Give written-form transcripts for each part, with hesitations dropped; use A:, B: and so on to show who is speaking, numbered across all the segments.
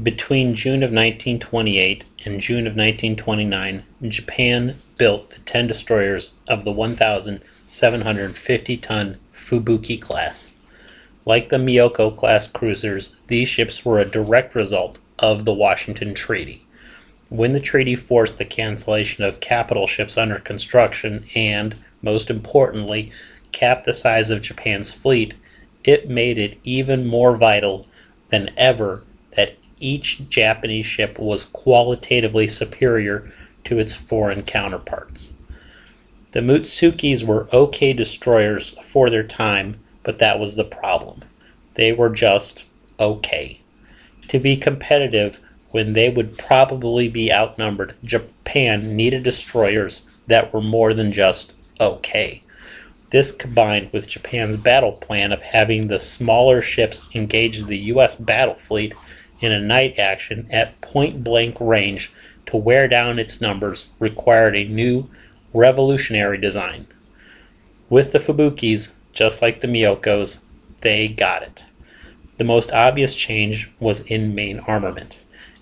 A: Between June of 1928 and June of 1929, Japan built the 10 destroyers of the 1,750-ton Fubuki Class. Like the Miyako class cruisers, these ships were a direct result of the Washington Treaty. When the treaty forced the cancellation of capital ships under construction and, most importantly, capped the size of Japan's fleet, it made it even more vital than ever that each Japanese ship was qualitatively superior to its foreign counterparts. The Mutsukis were okay destroyers for their time, but that was the problem. They were just okay. To be competitive when they would probably be outnumbered, Japan needed destroyers that were more than just okay. This combined with Japan's battle plan of having the smaller ships engage the U.S. battle fleet in a night action at point-blank range to wear down its numbers required a new, revolutionary design. With the Fubukis, just like the Miyokos, they got it. The most obvious change was in main armament.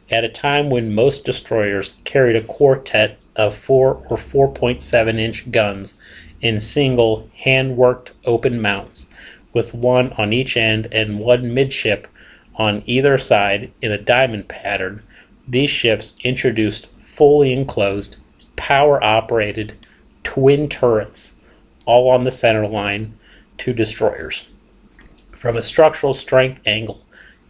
A: At a time when most destroyers carried a quartet of 4 or 4.7-inch guns in single, hand-worked open mounts, with one on each end and one midship on either side in a diamond pattern, these ships introduced fully enclosed, power-operated, twin turrets, all on the center line, to destroyers. From a structural strength angle,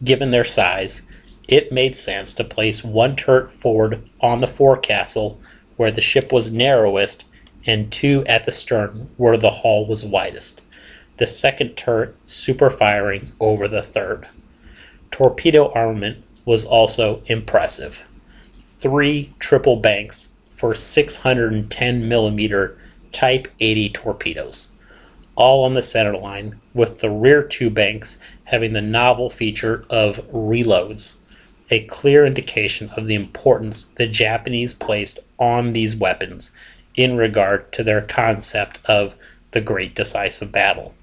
A: given their size, it made sense to place one turret forward on the forecastle where the ship was narrowest and two at the stern where the hull was widest, the second turret super-firing over the third. Torpedo armament was also impressive. 3 triple banks for 610mm Type 80 torpedoes, all on the center line, with the rear 2 banks having the novel feature of reloads, a clear indication of the importance the Japanese placed on these weapons in regard to their concept of the Great Decisive Battle.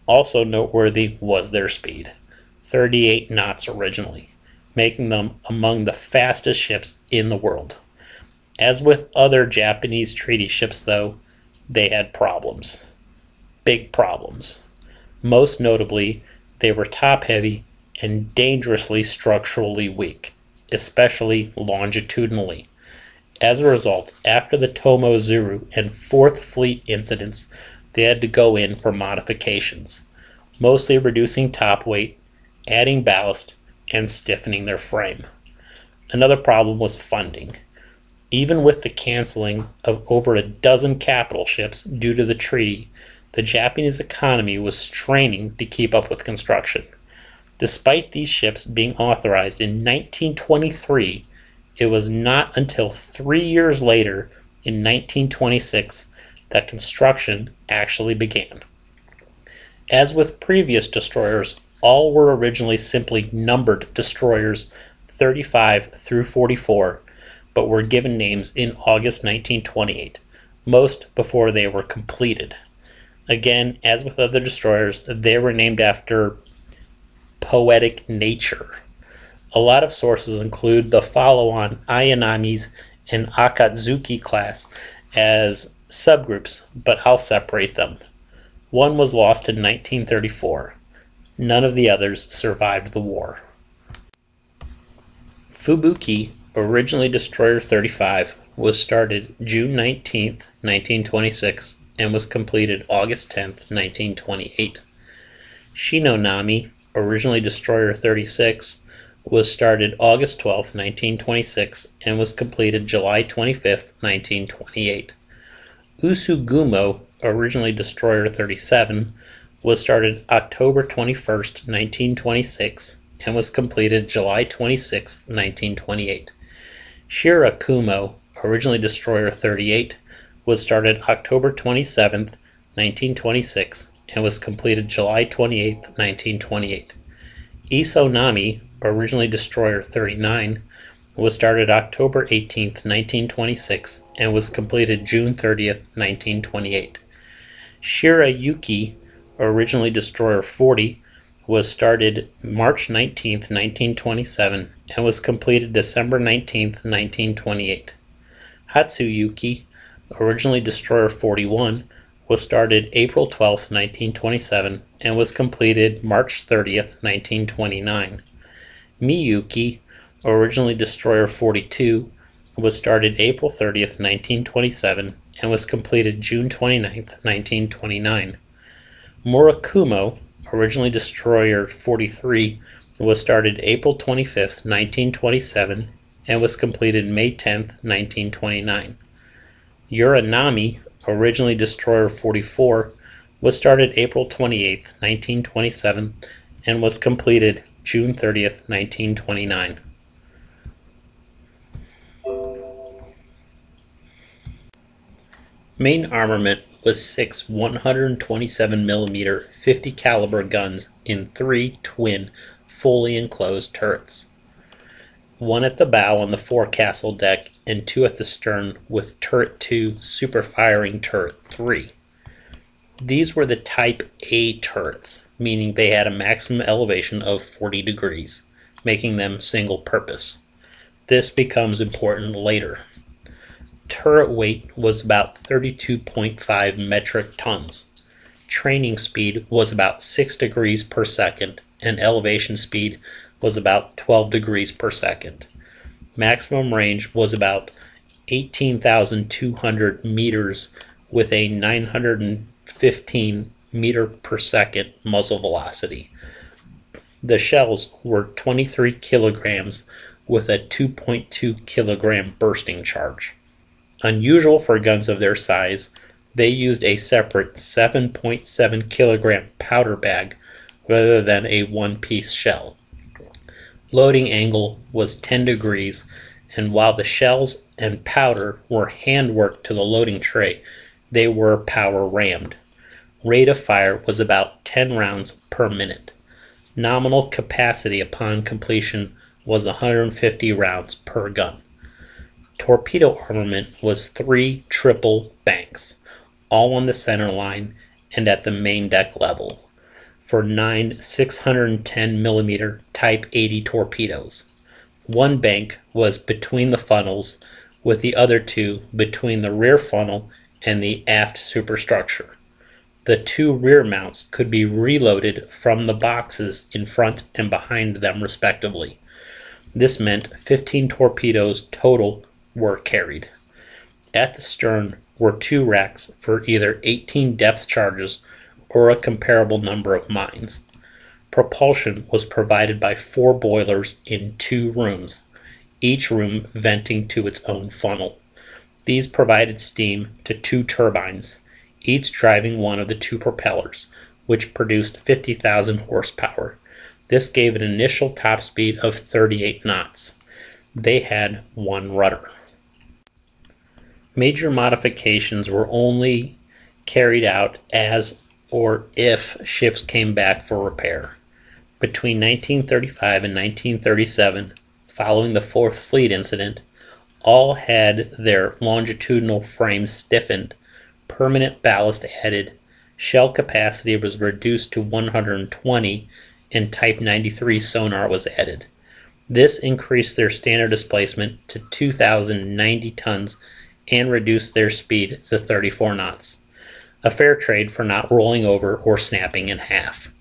A: Also noteworthy was their speed, 38 knots originally, making them among the fastest ships in the world. As with other Japanese treaty ships, though, they had problems. Big problems. Most notably, they were top-heavy and dangerously structurally weak, especially longitudinally. As a result, after the Tomozuru and 4th Fleet incidents, they had to go in for modifications, mostly reducing top weight, adding ballast, and stiffening their frame. Another problem was funding. Even with the canceling of over a dozen capital ships due to the treaty, the Japanese economy was straining to keep up with construction. Despite these ships being authorized in 1923, it was not until 3 years later, in 1926, that construction actually began. As with previous destroyers, all were originally simply numbered destroyers 35 through 44, but were given names in August 1928, most before they were completed. Again, as with other destroyers, they were named after poetic nature. A lot of sources include the follow-on Ayanami's and Akatsuki class as subgroups, but I'll separate them. One was lost in 1934. None of the others survived the war. Fubuki, originally Destroyer 35, was started June 19, 1926, and was completed August 10, 1928. Shinonami, originally Destroyer 36, was started August 12, 1926, and was completed July 25, 1928. Usugumo, originally Destroyer 37, was started October 21, 1926, and was completed July 26, 1928. Shirakumo, originally Destroyer 38, was started October 27, 1926, and was completed July 28, 1928. Isonami, originally Destroyer 39, was started October 18, 1926, and was completed June 30, 1928. Shirayuki, originally Destroyer 40, was started March 19, 1927, and was completed December 19, 1928. Hatsuyuki, originally Destroyer 41, was started April 12, 1927, and was completed March 30, 1929. Miyuki, originally Destroyer 42, was started April 30, 1927, and was completed June 29, 1929. Murakumo, originally Destroyer 43, was started April 25, 1927, and was completed May 10, 1929. Uranami, originally Destroyer 44, was started April 28, 1927, and was completed June 30, 1929. Main armament was 6 127mm 50 caliber guns in 3 twin, fully enclosed turrets. 1 at the bow on the forecastle deck and 2 at the stern with Turret 2 super-firing Turret 3. These were the Type A turrets, meaning they had a maximum elevation of 40 degrees, making them single-purpose. This becomes important later. Turret weight was about 32.5 metric tons. Training speed was about 6 degrees per second, and elevation speed was about 12 degrees per second. Maximum range was about 18,200 meters with a 915 meter per second muzzle velocity. The shells were 23 kilograms with a 2.2 kilogram bursting charge. Unusual for guns of their size, they used a separate 7.7 kilogram powder bag rather than a one-piece shell. Loading angle was 10 degrees, and while the shells and powder were hand-worked to the loading tray, they were power rammed. Rate of fire was about 10 rounds per minute. Nominal capacity upon completion was 150 rounds per gun. Torpedo armament was 3 triple banks, all on the center line and at the main deck level, for 9 610mm Type 80 torpedoes. 1 bank was between the funnels, with the other 2 between the rear funnel and the aft superstructure. The 2 rear mounts could be reloaded from the boxes in front and behind them respectively. This meant 15 torpedoes total were carried. At the stern were 2 racks for either 18 depth charges or a comparable number of mines. Propulsion was provided by 4 boilers in 2 rooms, each room venting to its own funnel. These provided steam to 2 turbines, each driving one of the 2 propellers, which produced 50,000 horsepower. This gave an initial top speed of 38 knots. They had 1 rudder. Major modifications were only carried out as or if ships came back for repair. Between 1935 and 1937, following the 4th Fleet incident, all had their longitudinal frames stiffened, permanent ballast added, shell capacity was reduced to 120, and Type 93 sonar was added. This increased their standard displacement to 2,090 tons and reduced their speed to 34 knots, a fair trade for not rolling over or snapping in half.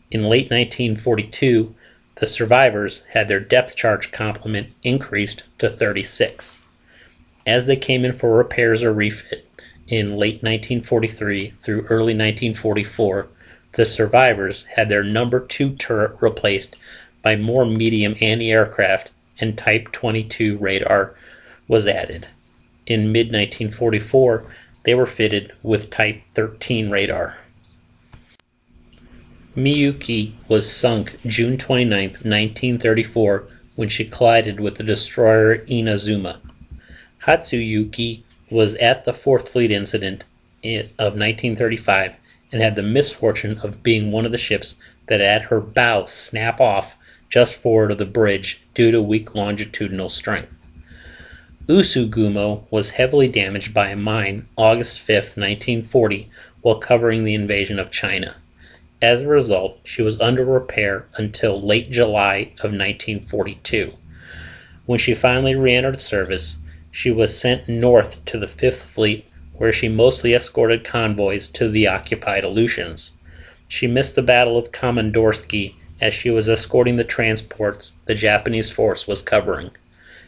A: In late 1942, the survivors had their depth charge complement increased to 36. As they came in for repairs or refit in late 1943 through early 1944, the survivors had their number 2 turret replaced by more medium anti-aircraft, and Type 22 radar was added. In mid-1944, they were fitted with Type 13 radar. Miyuki was sunk June 29, 1934, when she collided with the destroyer Inazuma. Hatsuyuki was at the 4th Fleet incident of 1935 and had the misfortune of being one of the ships that had her bow snap off just forward of the bridge due to weak longitudinal strength. Usugumo was heavily damaged by a mine August 5, 1940, while covering the invasion of China. As a result, she was under repair until late July of 1942. When she finally re-entered service, she was sent north to the Fifth Fleet, where she mostly escorted convoys to the occupied Aleutians. She missed the Battle of Komandorsky as she was escorting the transports the Japanese force was covering.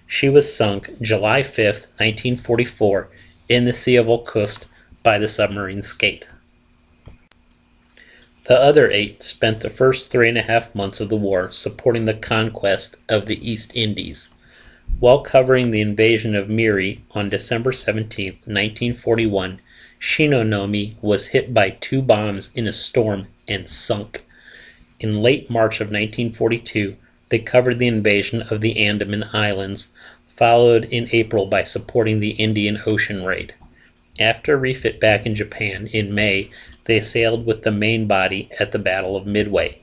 A: She was sunk July 5, 1944, in the Sea of Okhotsk by the submarine Skate. The other 8 spent the first 3.5 months of the war supporting the conquest of the East Indies. While covering the invasion of Miri on December 17, 1941, Shinonomi was hit by 2 bombs in a storm and sunk. In late March of 1942, they covered the invasion of the Andaman Islands, followed in April by supporting the Indian Ocean raid. After refit back in Japan in May, they sailed with the main body at the Battle of Midway.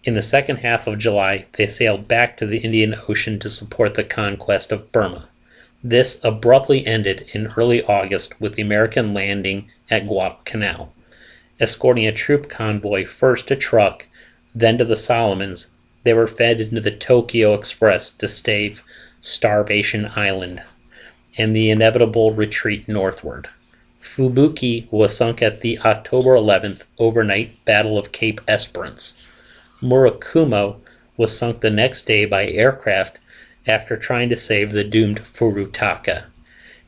A: In the second half of July, they sailed back to the Indian Ocean to support the conquest of Burma. This abruptly ended in early August with the American landing at Guadalcanal. Escorting a troop convoy first to Truk, then to the Solomons, they were fed into the Tokyo Express to stave Starvation Island and the inevitable retreat northward. Fubuki was sunk at the October 11th overnight Battle of Cape Esperance. Murakumo was sunk the next day by aircraft after trying to save the doomed Furutaka.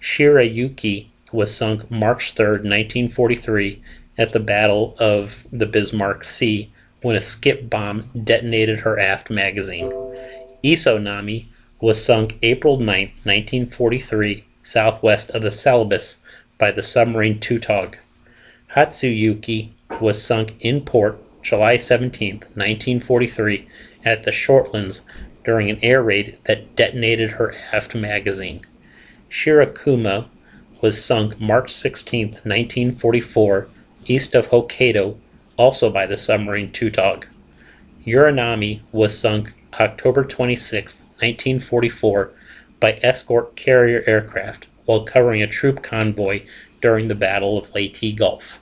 A: Shirayuki was sunk March 3, 1943, at the Battle of the Bismarck Sea when a skip bomb detonated her aft magazine. Isonami was sunk April 9, 1943, southwest of the Celebes by the submarine Tautog. Hatsuyuki was sunk in port July 17, 1943, at the Shortlands during an air raid that detonated her aft magazine. Shirakumo was sunk March 16, 1944, east of Hokkaido, also by the submarine Tautog. Uranami was sunk October 26, 1944, by escort carrier aircraft while covering a troop convoy during the Battle of Leyte Gulf.